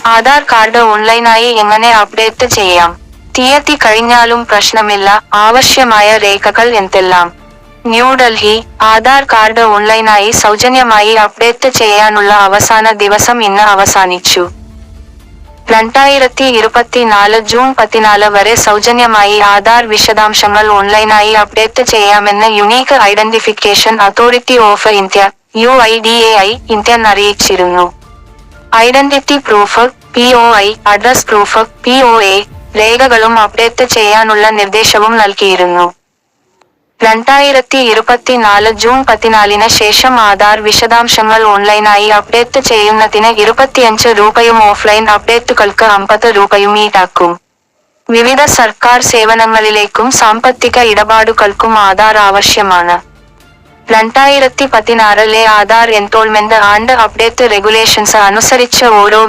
Aadhaar card ഓൺലൈനായി എങ്ങനെ update ചെയ്യാം? തീയതി കഴിഞ്ഞാലും പ്രശ്നമില്ല, ആവശ്യമായ രേഖകൾ എന്തെല്ലാം? ന്യൂഡൽഹി, ആധാർ കാർഡ് ഓൺലൈനായി സൗജന്യമായി അപ്ഡേറ്റ് ചെയ്യാനുള്ള അവസാന ദിവസം ഇന്ന് അവസാനിച്ചു. 2024 ജൂൺ 14 വരെ സൗജന്യമായി ആധാർ വിശദാംശങ്ങൾ ഓൺലൈനായി അപ്ഡേറ്റ് ചെയ്യാമെന്ന് unique identification authority of India (UIDAI) India അറിയിച്ചിരുന്നു. Identity proof (POI), address proof (POA) രേഖകളും അപ്ഡേറ്റ് ചെയ്യാനുള്ള നിർദ്ദേശവും നൽകിയിരുന്നു. 2024 ജൂൺ 14 ശേഷം ആധാർ വിശദാംശങ്ങൾ ഓൺലൈനായി അപ്ഡേറ്റ് ചെയ്യുന്നതിന് 25 രൂപയും ഓഫ്ലൈൻ അപ്ഡേറ്റുകൾക്ക് 50 രൂപയും ഈടാക്കും. വിവിധ സർക്കാർ സേവനങ്ങളിലേക്കും സാമ്പത്തിക ഇടപാടുകൾക്കും ആധാർ ആവശ്യമാണ്. 2016 Aadhaar enrolment and update regulations അനുസരിച്ച് ഓരോ